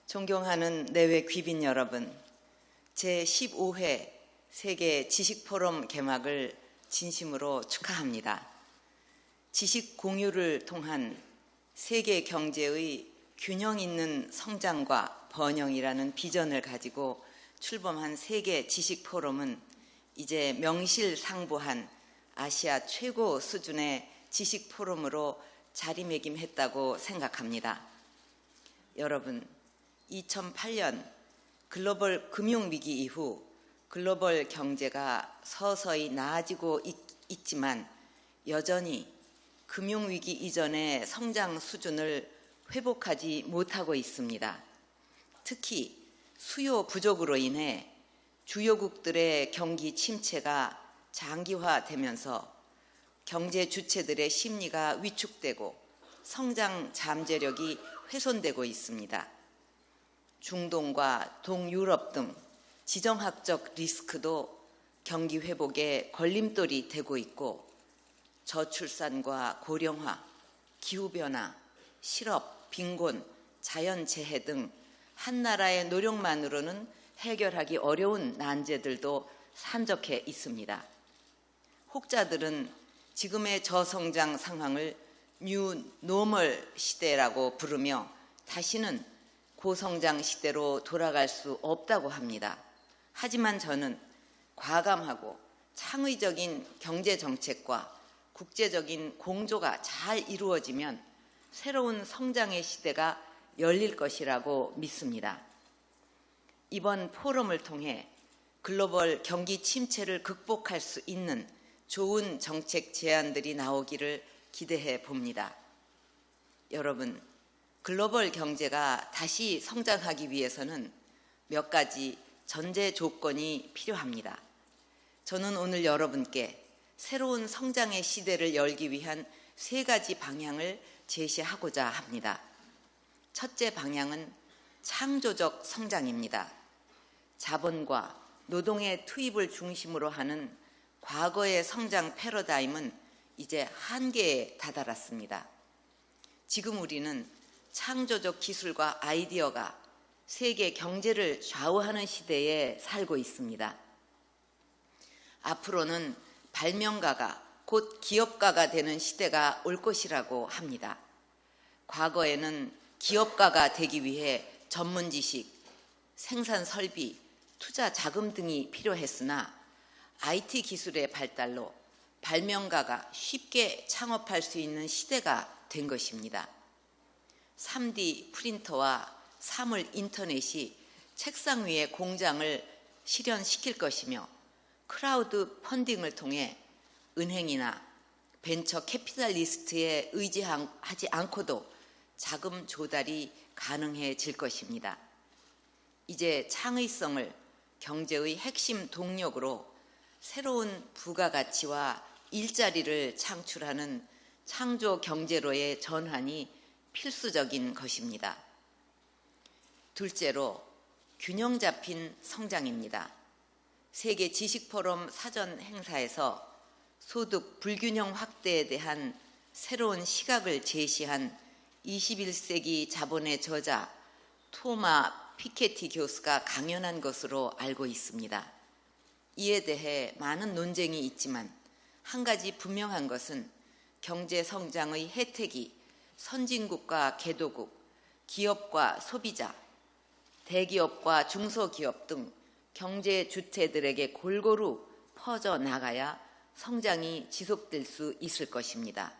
존경하는 내외 귀빈 여러분, 제15회 세계 지식포럼 개막을 진심으로 축하합니다. 지식 공유를 통한 세계 경제의 균형 있는 성장과 번영이라는 비전을 가지고 출범한 세계 지식포럼은 이제 명실상부한 아시아 최고 수준의 지식포럼으로 자리매김했다고 생각합니다. 여러분, 2008년 글로벌 금융위기 이후 글로벌 경제가 서서히 나아지고 있지만 여전히 금융위기 이전의 성장 수준을 회복하지 못하고 있습니다. 특히 수요 부족으로 인해 주요국들의 경기 침체가 장기화되면서 경제 주체들의 심리가 위축되고 성장 잠재력이 훼손되고 있습니다. 중동과 동유럽 등 지정학적 리스크도 경기 회복에 걸림돌이 되고 있고 저출산과 고령화, 기후변화, 실업, 빈곤, 자연재해 등 한 나라의 노력만으로는 해결하기 어려운 난제들도 산적해 있습니다. 혹자들은 지금의 저성장 상황을 뉴 노멀 시대라고 부르며 다시는 고성장 시대로 돌아갈 수 없다고 합니다. 하지만 저는 과감하고 창의적인 경제정책과 국제적인 공조가 잘 이루어지면 새로운 성장의 시대가 열릴 것이라고 믿습니다. 이번 포럼을 통해 글로벌 경기 침체를 극복할 수 있는 좋은 정책 제안들이 나오기를 기대해 봅니다. 여러분, 글로벌 경제가 다시 성장하기 위해서는 몇 가지 전제 조건이 필요합니다. 저는 오늘 여러분께 새로운 성장의 시대를 열기 위한 세 가지 방향을 제시하고자 합니다. 첫째 방향은 창조적 성장입니다. 자본과 노동의 투입을 중심으로 하는 과거의 성장 패러다임은 이제 한계에 다다랐습니다. 지금 우리는 창조적 기술과 아이디어가 세계 경제를 좌우하는 시대에 살고 있습니다. 앞으로는 발명가가 곧 기업가가 되는 시대가 올 것이라고 합니다. 과거에는 기업가가 되기 위해 전문 지식, 생산 설비, 투자 자금 등이 필요했으나 IT 기술의 발달로 발명가가 쉽게 창업할 수 있는 시대가 된 것입니다. 3D 프린터와 사물 인터넷이 책상 위에 공장을 실현시킬 것이며 크라우드 펀딩을 통해 은행이나 벤처 캐피탈리스트에 의지하지 않고도 자금 조달이 가능해질 것입니다. 이제 창의성을 경제의 핵심 동력으로 새로운 부가가치와 일자리를 창출하는 창조 경제로의 전환이 필수적인 것입니다. 둘째로 균형 잡힌 성장입니다. 세계 지식포럼 사전 행사에서 소득 불균형 확대에 대한 새로운 시각을 제시한 21세기 자본의 저자 토마 피케티 교수가 강연한 것으로 알고 있습니다. 이에 대해 많은 논쟁이 있지만 한 가지 분명한 것은 경제 성장의 혜택이 선진국과 개도국, 기업과 소비자, 대기업과 중소기업 등 경제 주체들에게 골고루 퍼져나가야 성장이 지속될 수 있을 것입니다.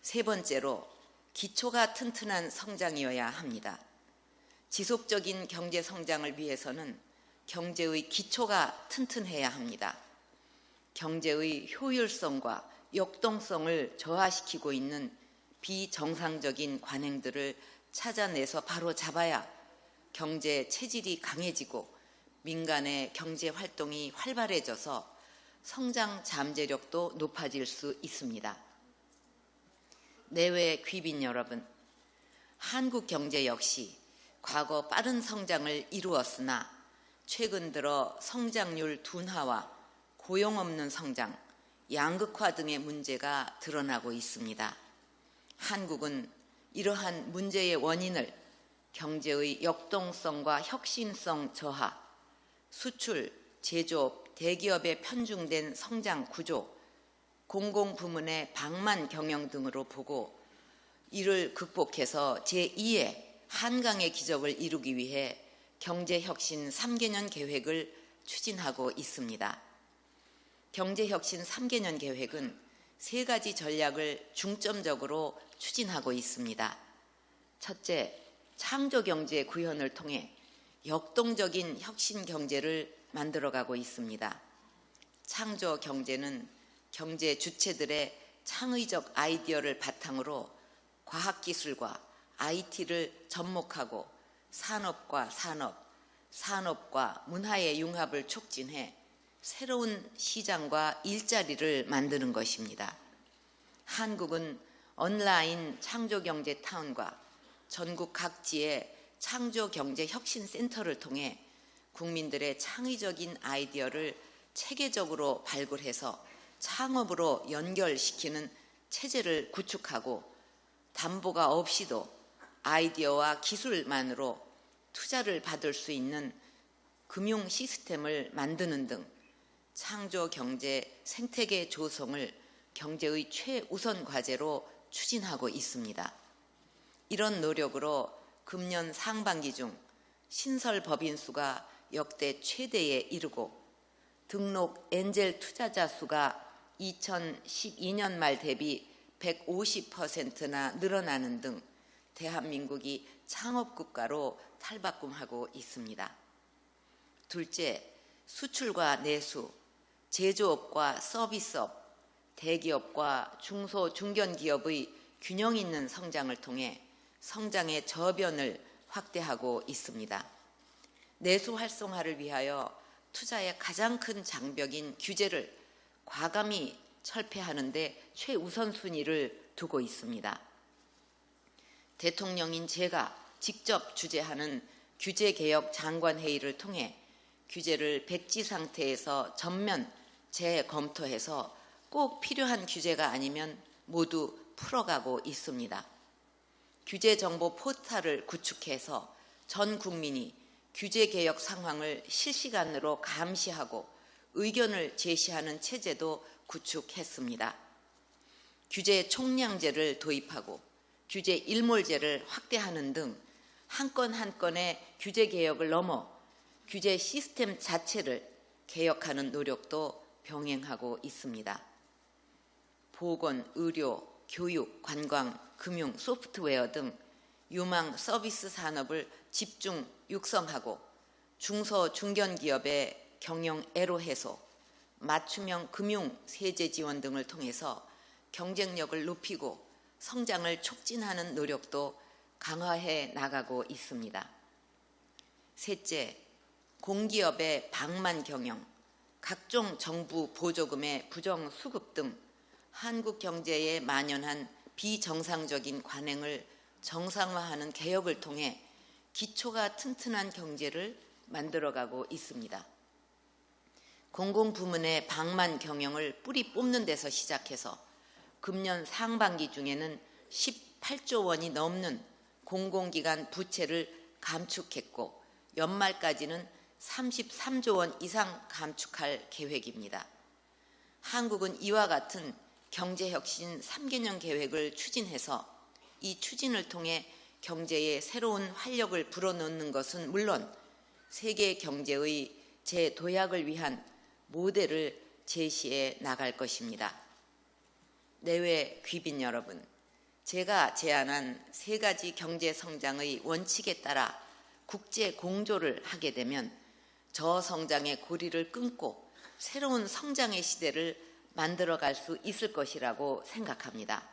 세 번째로 기초가 튼튼한 성장이어야 합니다. 지속적인 경제 성장을 위해서는 경제의 기초가 튼튼해야 합니다. 경제의 효율성과 역동성을 저하시키고 있는 비정상적인 관행들을 찾아내서 바로 잡아야 경제 체질이 강해지고 민간의 경제 활동이 활발해져서 성장 잠재력도 높아질 수 있습니다. 내외 귀빈 여러분, 한국 경제 역시 과거 빠른 성장을 이루었으나 최근 들어 성장률 둔화와 고용 없는 성장, 양극화 등의 문제가 드러나고 있습니다. 한국은 이러한 문제의 원인을 경제의 역동성과 혁신성 저하, 수출, 제조업, 대기업의 편중된 성장 구조, 공공부문의 방만 경영 등으로 보고 이를 극복해서 제2의 한강의 기적을 이루기 위해 경제혁신 3개년 계획을 추진하고 있습니다. 경제혁신 3개년 계획은 3가지 전략을 중점적으로 추진하고 있습니다. 첫째, 창조경제 구현을 통해 역동적인 혁신 경제를 만들어가고 있습니다. 창조경제는 경제 주체들의 창의적 아이디어를 바탕으로 과학기술과 IT를 접목하고 산업과 산업, 산업과 문화의 융합을 촉진해 새로운 시장과 일자리를 만드는 것입니다. 한국은 온라인 창조경제 타운과 전국 각지의 창조경제혁신센터를 통해 국민들의 창의적인 아이디어를 체계적으로 발굴해서 창업으로 연결시키는 체제를 구축하고 담보가 없이도 아이디어와 기술만으로 투자를 받을 수 있는 금융 시스템을 만드는 등 창조경제 생태계 조성을 경제의 최우선 과제로 추진하고 있습니다. 이런 노력으로 금년 상반기 중 신설 법인 수가 역대 최대에 이르고 등록 엔젤 투자자 수가 2012년 말 대비 150%나 늘어나는 등 대한민국이 창업국가로 탈바꿈하고 있습니다. 둘째, 수출과 내수, 제조업과 서비스업, 대기업과 중소 중견기업의 균형 있는 성장을 통해 성장의 저변을 확대하고 있습니다. 내수 활성화를 위하여 투자의 가장 큰 장벽인 규제를 과감히 철폐하는 데 최우선순위를 두고 있습니다. 대통령인 제가 직접 주재하는 규제개혁 장관회의를 통해 규제를 백지 상태에서 전면 재검토해서 꼭 필요한 규제가 아니면 모두 풀어가고 있습니다. 규제정보 포털을 구축해서 전 국민이 규제개혁 상황을 실시간으로 감시하고 의견을 제시하는 체제도 구축했습니다. 규제 총량제를 도입하고 규제 일몰제를 확대하는 등 한 건 한 건의 규제 개혁을 넘어 규제 시스템 자체를 개혁하는 노력도 병행하고 있습니다. 보건, 의료, 교육, 관광, 금융, 소프트웨어 등 유망 서비스 산업을 집중 육성하고 중소 중견기업의 경영 애로 해소, 맞춤형 금융 세제 지원 등을 통해서 경쟁력을 높이고 성장을 촉진하는 노력도 강화해 나가고 있습니다. 셋째, 공기업의 방만 경영, 각종 정부 보조금의 부정 수급 등 한국 경제에 만연한 비정상적인 관행을 정상화하는 개혁을 통해 기초가 튼튼한 경제를 만들어가고 있습니다. 공공부문의 방만 경영을 뿌리 뽑는 데서 시작해서 금년 상반기 중에는 18조 원이 넘는 공공기관 부채를 감축했고 연말까지는 33조 원 이상 감축할 계획입니다. 한국은 이와 같은 경제혁신 3개년 계획을 추진해서 이 추진을 통해 경제에 새로운 활력을 불어넣는 것은 물론 세계 경제의 재도약을 위한 모델을 제시해 나갈 것입니다. 내외 귀빈 여러분, 제가 제안한 3가지 경제 성장의 원칙에 따라 국제 공조를 하게 되면 저성장의 고리를 끊고 새로운 성장의 시대를 만들어갈 수 있을 것이라고 생각합니다.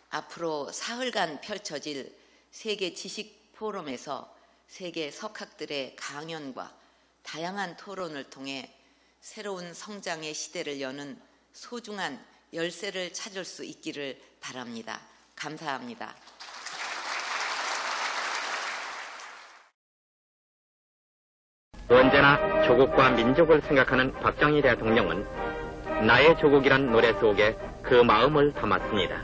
앞으로 사흘간 펼쳐질 세계 지식 포럼에서 세계 석학들의 강연과 다양한 토론을 통해 새로운 성장의 시대를 여는 소중한 열쇠를 찾을 수 있기를 바랍니다. 감사합니다. 언제나 조국과 민족을 생각하는 박정희 대통령은 나의 조국이란 노래 속에 그 마음을 담았습니다.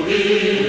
우리